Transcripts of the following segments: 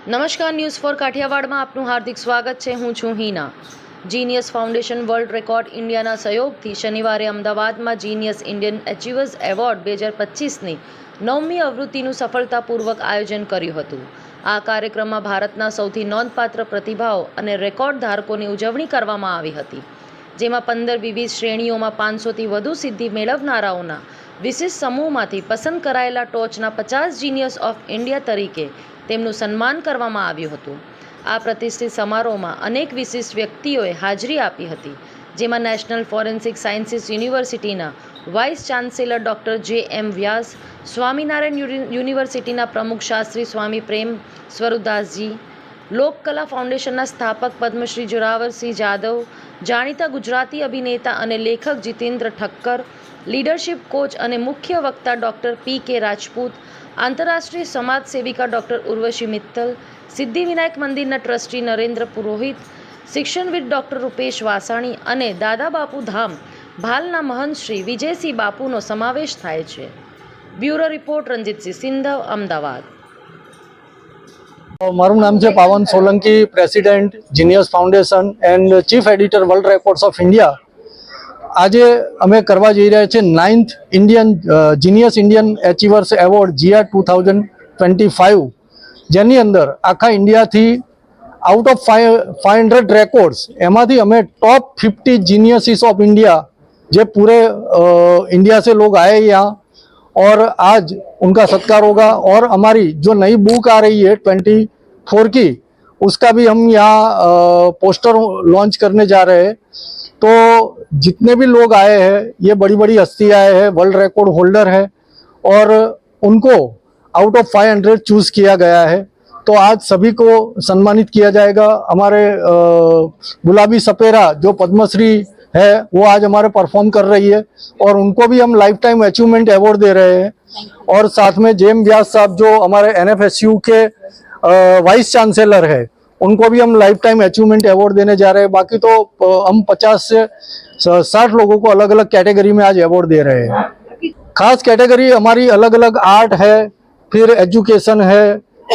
નમસ્કાર, news for કાઠિયાવાડમાં આપનું હાર્દિક સ્વાગત છે. હું છું Hina. Genius foundation world record ઇન્ડિયાના સહયોગથી શનિવારે અમદાવાદમાં જીનિયસ ઇન્ડિયન એચિવર્સ એવોર્ડ 2025ની 9મી આવૃત્તિનું સફળતાપૂર્વક આયોજન કર્યું હતું. આ કાર્યક્રમમાં ભારતના સૌથી નોંધપાત્ર પ્રતિભાઓ અને રેકોર્ડ ધારકોની ઉજવણી કરવામાં આવી હતી, જેમાં 15 વિવિધ શ્રેણીઓમાં 500થી વધુ સિદ્ધિ મેળવનારાઓના વિશિષ્ટ સમૂહમાંથી પસંદ કરાયેલા ટોચના 50 જીનિયસ ઓફ ઇન્ડિયા તરીકે તેમનું સન્માન કરવામાં આવ્યું હતું. આ પ્રતિષ્ઠિત સમારોહમાં અનેક વિશિષ્ટ વ્યક્તિઓએ હાજરી આપી હતી, જેમાં નેશનલ ફોરેન્સિક સાયન્સીસ યુનિવર્સિટીના વાઇસ ચાન્સેલર ડૉક્ટર જે.એમ. વ્યાસ, સ્વામિનારાયણ યુનિવર્સિટીના પ્રમુખ શાસ્ત્રી સ્વામી પ્રેમ સ્વરૂપદાસજી, લોકકલા ફાઉન્ડેશનના સ્થાપક પદ્મશ્રી જોરાવરસિંહ જાદવ, જાણીતા ગુજરાતી અભિનેતા અને લેખક જીતેન્દ્ર ઠક્કર, લીડરશિપ કોચ અને મુખ્ય વક્તા ડૉક્ટર પી.કે. રાજપૂત, આંતરરાષ્ટ્રીય સમાજ સેવિકા ડૉક્ટર ઉર્વશી મિત્તલ, સિદ્ધિવિનાયક મંદિરના ટ્રસ્ટી નરેન્દ્ર પુરોહિત, શિક્ષણવિદ ડૉક્ટર રૂપેશ વાસાણી અને દાદાબાપુ ધામ ભાલના મહંત શ્રી વિજયસિંહ બાપુનો સમાવેશ થાય છે. બ્યુરો રિપોર્ટ રંજીતસિંહ સિંધવ, અમદાવાદ. મારું નામ છે પાવન Solanki, president genius foundation and chief editor world records of India. આજે અમે કરવા જઈ રહ્યા છીએ 9th genius Indian એચિવર્સ award GR 2025, જેની અંદર આખા ઇન્ડિયાથી આઉટ ઓફ 500 રેકોર્ड्स એમાંથી અમે टॉप 50 जीनियसिस ऑफ इंडिया जो पूरे इंडिया से लोग आए यहाँ, और आज उनका सत्कार होगा. और हमारी जो नई बुक आ रही है 24 की, उसका भी हम यहाँ पोस्टर लॉन्च करने जा रहे हैं. तो जितने भी लोग आए हैं, ये बड़ी बड़ी हस्ती आए हैं, वर्ल्ड रिकॉर्ड होल्डर है, और उनको आउट ऑफ 500 चूज किया गया है. तो आज सभी को सम्मानित किया जाएगा. हमारे गुलाबी सपेरा जो पद्मश्री है, वो आज हमारे परफॉर्म कर रही है, और उनको भी हम लाइफ टाइम अचीवमेंट अवार्ड दे रहे हैं. और साथ में जेम व्यास साहब जो हमारे NFSU के वाइस चांसलर है, उनको भी हम लाइफ टाइम अचीवमेंट अवार्ड देने जा रहे हैं. बाकी तो हम 50 से 60 लोगों को अलग अलग कैटेगरी में आज अवार्ड दे रहे हैं. खास कैटेगरी हमारी अलग अलग आर्ट है, फिर एजुकेशन है,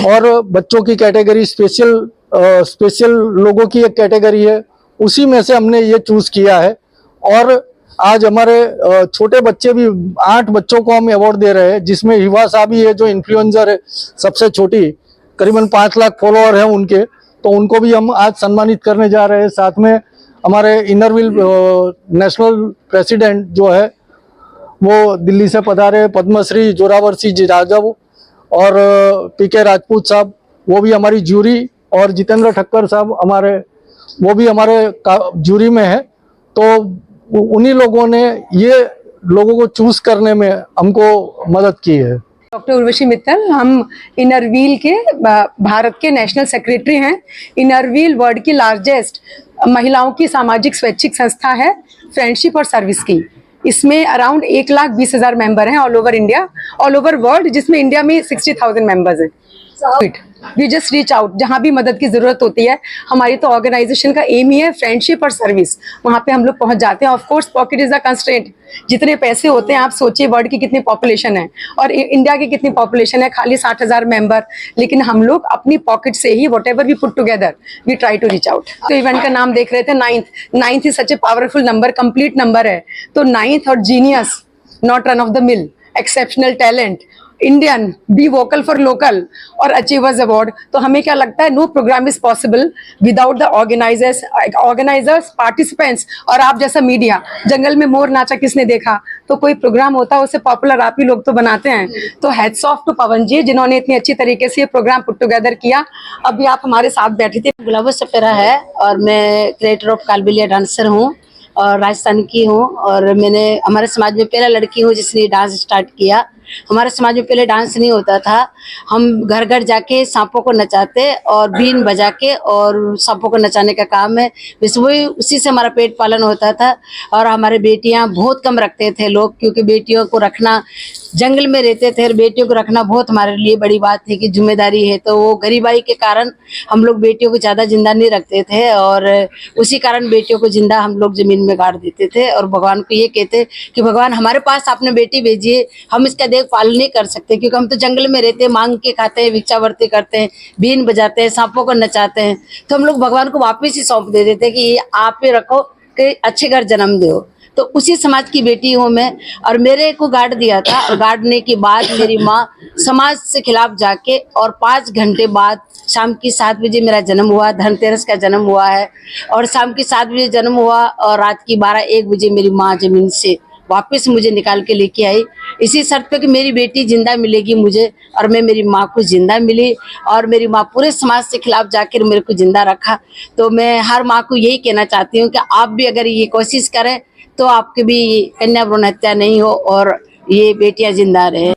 और बच्चों की कैटेगरी स्पेशल लोगों की एक कैटेगरी है. उसी में से हमने ये चूज किया है. और आज हमारे छोटे बच्चे भी 8 बच्चों को हम अवार्ड दे रहे हैं, जिसमें हिवा साहब भी है जो इन्फ्लुएंसर है, सबसे छोटी, करीबन 5 लाख फॉलोअर हैं उनके. तो उनको भी हम आज सम्मानित करने जा रहे हैं. साथ में हमारे इनरव्हील नेशनल प्रेसिडेंट जो है, वो दिल्ली से पधारे, पद्मश्री जोरावरसिंह जादव और पी.के. राजपूत साहब, वो भी हमारी जूरी, और जितेंद्र ठक्कर साहब वो भी हमारे जूरी में है. तो उन्हीं लोगों ने ये लोगों को चूज करने में हमको मदद की है. डॉक्टर उर्वशी मित्तल, हम इनरव्हील के भारत के नेशनल सेक्रेटरी हैं. इनरव्हील वर्ल्ड की लार्जेस्ट महिलाओं की सामाजिक स्वैच्छिक संस्था है, फ्रेंडशिप और सर्विस की. इसमें अराउंड 1,20,000 मेंबर हैं all over India, all over world, जिसमें इंडिया में 60,000 मेंबर्स हैं. वी जस्ट रीच आउट जहाँ भी मदद की ज़रूरत होती है. हमारी तो ऑर्गेनाइजेशन का एम ही है फ्रेंडशिप और सर्विस. वहाँ पे हम लोग पहुँच जाते हैं. Of course pocket is a constraint. जितने पैसे होते हैं, आप सोचिए वर्ल्ड की कितनी पॉपुलेशन है और इंडिया की कितनी पॉपुलेशन है, खाली 60,000 मेंबर, लेकिन हम लोग अपनी पॉकेट से ही whatever we put together we try to reach out. तो इवेंट का नाम देख रहे थे 9th is such a powerful number, complete number है. तो 9th और genius, not run of the mill, exceptional talent, Indian, be vocal for local और अचीवर्स अवार्ड. तो हमें क्या लगता है, no programme is possible without the organisers, participants, और आप जैसा मीडिया. जंगल में मोर नाचा किसने देखा? तो कोई प्रोग्राम होता है, उसे पॉपुलर आप ही लोग तो बनाते हैं. तो हेड्स ऑफ टू पवन जी, जिन्होंने इतनी अच्छी तरीके से ये प्रोग्राम पुट टुगेदर किया. अभी आप हमारे साथ बैठी थी. गुलाबी सपेरा है, और मैं क्रिएटर ऑफ कालबेलिया डांसर हूँ, और राजस्थान की हूँ. और मैंने हमारे समाज में पहला लड़की हूँ जिसने डांस स्टार्ट किया. हमारे समाज में पहले डांस नहीं होता था. हम घर घर जाके सांपों को नचाते और बीन बजा के, और सांपों को नचाने का काम है. बस वही, उसी से हमारा पेट पालन होता था. और हमारे बेटियां बहुत कम रखते थे लोग, क्योंकि बेटियों को रखना, जंगल में रहते थे, और बेटियों को रखना बहुत हमारे लिए बड़ी बात थी कि जिम्मेदारी है. तो वो गरीबाई के कारण हम लोग बेटियों को ज़्यादा जिंदा नहीं रखते थे, और उसी कारण बेटियों को जिंदा हम लोग जमीन में गाड़ देते थे. और भगवान को ये कहते कि भगवान हमारे पास आपने बेटी भेजी है, हम इसका देखभाल नहीं कर सकते, क्योंकि हम तो जंगल में रहते हैं, मांग के खाते हैं, भिक्षावृत्ति करते हैं, बीन बजाते हैं, सांपों को नचाते हैं। तो हम लोग भगवान को वापस ही सौंप दे देते हैं कि ये आप ही रखो कि अच्छे घर जन्म दो। तो उसी समाज की बेटी हूँ मैं, और मेरे को गार्ड दिया था, और गार्डने के बाद मेरी माँ समाज से खिलाफ जाके, और 5 घंटे बाद शाम की 7 बजे मेरा जन्म हुआ। धनतेरस का जन्म हुआ है, और शाम की 7 बजे जन्म हुआ, और रात की 12-1 बजे मेरी माँ जमीन से वापस मुझे निकाल के लेके आई, इसी शर्त पे कि मेरी बेटी जिंदा मिलेगी मुझे, और मैं मेरी माँ को जिंदा मिली, और मेरी माँ पूरे समाज से खिलाफ जाकर मेरे को जिंदा रखा। तो मैं हर माँ को यही कहना चाहती हूँ कि आप भी अगर ये कोशिश करें तो आपके भी कन्या भ्रूण हत्या नहीं हो और ये बेटियां जिंदा रहे।